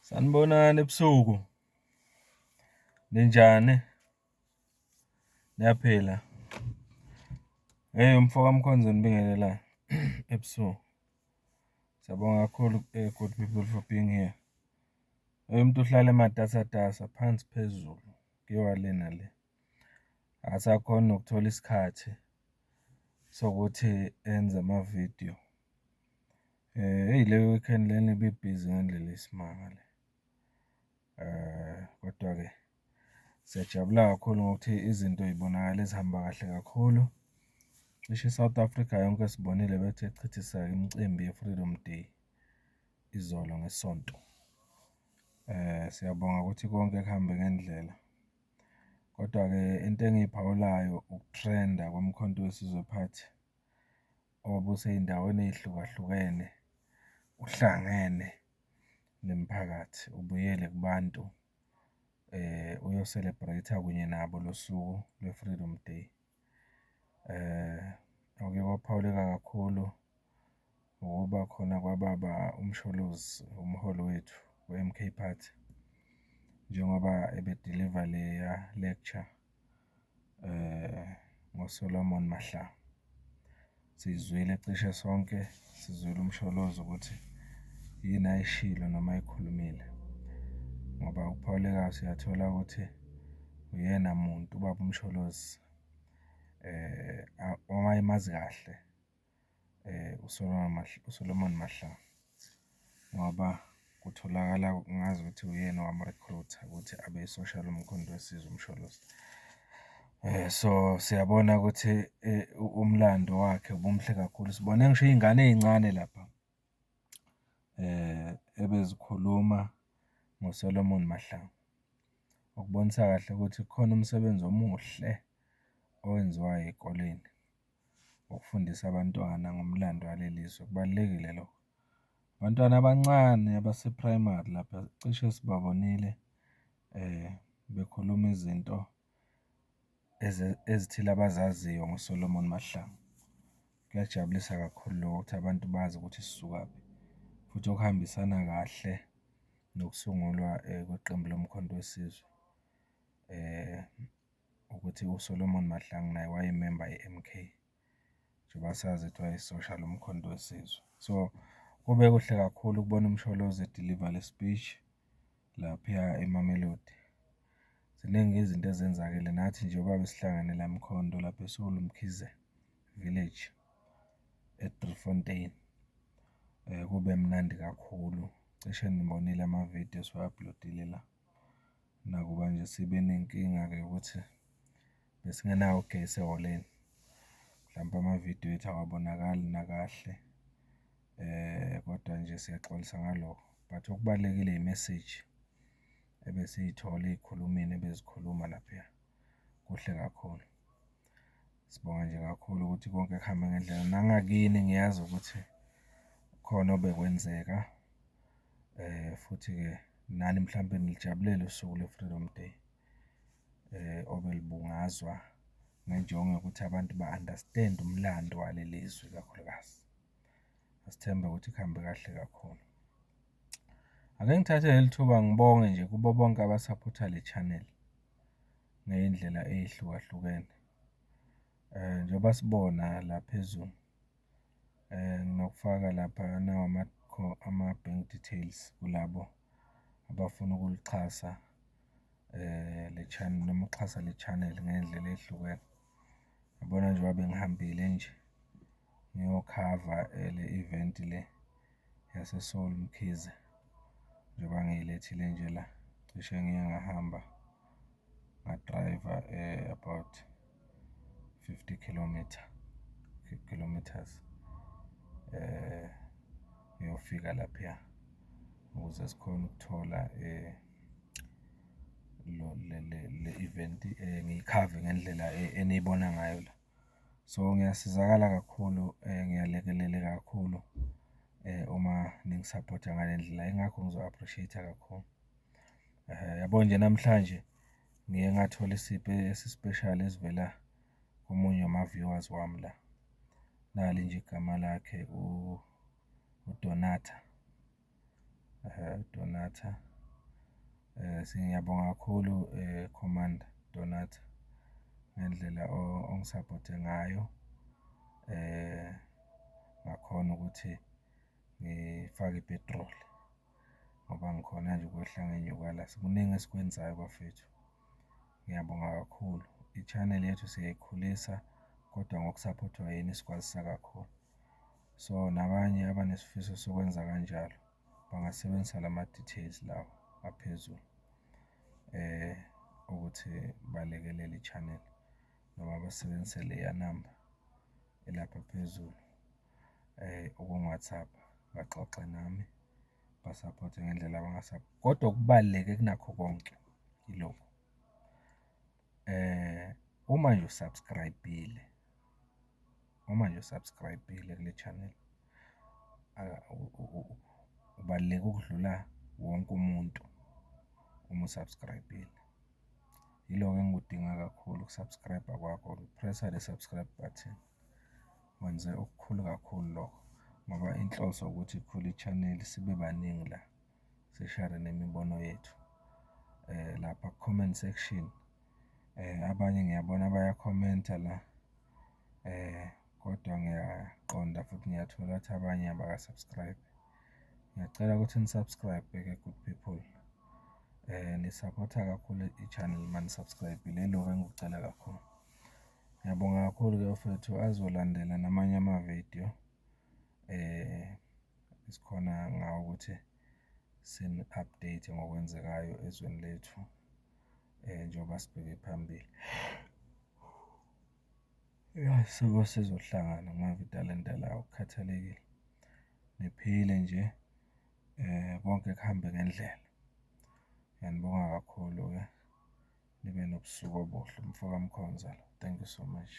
Sanibonani ebusuku. Ninjani? Niyaphila? Hey mfoka Mkhonto nibingelelayo ebusuku. Siyabonga kakhulu good people for being here. Hey umuntu uhlala ematasatasa phansi phezulu kuyiwa le nale. Akasakhona ukuthola isikhathi sokuthi enze amavidiyo. Hey le weekend lena ibibhizi ngendlela esimanga le. Kodwa-ke siyajabula kakhulu ngokuthi izinto y'bonakala ezihamba kahle kakhulu. Cishe iSouth Africa yonke sibonile bethe chithisa imicimbi ye-Freedom Day izolo ngeSonto. Siyabonga ukuthi konke kuhambe ngendlela. Kodwa-ke into engiyiphawulayo ukutrenda koMkhonto weSizwe Party obusey'ndaweni ey'hlukahlukene, uhlangene nemiphakathi, ubuyele kubantu uyo-celebrate-a kunye nabo lo suku lwe-Freedom Day. Okuye kwaphawuleka kakhulu ukuba khona kwababa uMsholozi, umholi wethu we-MK Party, njengoba ebediliva leya lecture ngoSolomon Mahlangu. Siyizwile cishe sonke, sizwile uMsholozi ukuthi yini ayishilo noma ayikhulumile. Ngoba ukuphawulekayo siyathola ukuthi uyena muntu ubaba uMsholozi owayemazi kahle uSolomon Mahlangu, ngoba kutholakala ngazi ukuthi uyena owamrecruiter ukuthi abe i-social uMkhonto weSizwe uMsholozi. So siyabona ukuthi umlando wakhe ubumuhle kakhulu. Sibone ngisho iy'ngane ey'ncane lapha ebezikhuluma ngoSolomon Mahlangu, okubonisa kahle ukuthi kukhona umsebenzi omuhle owenziwayo ey'koleni ukufundisa abantwana ngomlando waleli zwe. Kubalulekile lokho. Abantwana abancane abase-primary lapha cishe sibabonile bekhuluma izinto ezithile abazaziyo ngoSolomon Mahlangu. Kuyajabulisa kakhulu lokho ukuthi abantu bazi ukuthi sisukaphi, futhi okuhambisana kahle nokusungulwa kweqembu loMkhonto weSizwe ukuthi uSolomon Mahlangu naye wayememba ye-MK, njengoba sazi ukuthi wayeyi-social uMkhonto weSizwe. So kube kuhle kakhulu ukubona uMsholozi ediliva le speech lapha eMamelodi. Ziningi izinto ezenzakele nathi njengoba besihlangane la Mkhonto lapha eSoul Mkhize Village eDriefontein. Kube mnandi kakhulu. Cishe nibonile amavidiyo esiwa-upload-ile la. Nakuba nje sibe nenkinga-ke ukuthi besingenawo ugesi ehholeni. Mhlawumbe amavidiyo ethu awabonakali nakahle. Kodwa nje siyaxolisa ngalokho. But okubalulekile i-message ebesiyithola ey'khulumeni ebezikhuluma lapha. Kuhle kakhulu. Sibonga nje kakhulu ukuthi konke kuhambe ngendlela. Nangakini ngiyazi ukuthi khona obekwenzeka. Futhi-ke nani mhlampe nilijabulele usuku lwe-Freedom Day obelibungazwa ngenjongo yokuthi abantu ba-understand umlando waleli zwe ikakhulukazi. Asithembe ukuthi kuhambe kahle kakhulu. Ake ngithathe leli thuba ngibonge nje kubo bonke abasaphotha le channel ngey'ndlela ey'hlukahlukene. Njengoba sibona la phezulu nginokufaka lapha nawo ama-bank details kulabo abafuna ukulixhasa le channel noma ukuxhasa le channel ngey'ndlela ey'hlukene. Yabona njengoba bengihambile nje ngiyokhava le event le yaseSoul Mkhize, njengoba ngiyilethile nje la. Cishe ngiye ngahamba nga-drive-a about 50 kilometers ngiyofika lapha ukuze sikhone ukuthola le event ngiyikhave ngendlela eniyibona ngayo la. So ngiyasizakala kakhulu, ngiyalekeleleka kakhulu uma ningisaphotha ngale ndlela. Ingakho ngizo-appreciate-a kakhulu. Yabo nje namhlanje ngiye ngathola isipho esi-special esivela komunye wama-viewers wami la. Nali nje igama lakhe uDonata. Donata Ngiyabonga kakhulu Commander Donata ngendlela ongisapothe ngayo, ngakhona ukuthi ngifake ipetroli ngoba ngikhona nje ukwehla ngenyuka la. Sekuningi esikwenzayo bafethu. Ngiyabonga kakhulu. I-channel yethu siyayikhulisa kodwa ngokusaphothwa yini sikwazisa kakhulu. So nabanye abanesifiso sokwenza kanjalo bangasebenzisa lama-details lawa aphezulu ukuthi balekelele i-channel noma basebenzise leya namba elapha phezulu uku-WhatsApp, baxoxe nami, basapothe ngendlela kodwa okubaluleke kunakho konke yilokhu. Uma nje usubscribe-ile kule channel, ubaluleke ukudlula wonke umuntu uma usubscribe-ile. Yiloko engikudinga kakhulu ukusubscribe kwakho, pressa le subscribe button. Wenze okukhulu kakhulu lokho ngoba inhloso ukuthi ikhule i-channel sibe baningi la, sishare nemibono yethu lapha ku-comment section. Abanye ngiyabona baya-comment-a la kodwa ngiyaqonda futhi ngiyathola ukuthi abanye abaka-subscribe. Ngiyacela ukuthi ni-subscribe-ke good people. Nisapotha kakhulu i-channel uma ni-subscribe-ile, yiloko engikucela kakhulu. Ngiyabonga kakhulu-ke bafethu, azolandela namanye amavidiyo esikhona ngawo ukuthi sini-update ngokwenzekayo ezweni lethu njengoba sibheke phambili. Soke sizohlangana kumavidiyo alandelayo akukhathalekile. Niphile nje konke kuhambe ngendlela. Ngiyanibonga kakhulu-ke, nibe nobusuku obuhle. Umfoka Mkhonza lo. Thank you so much.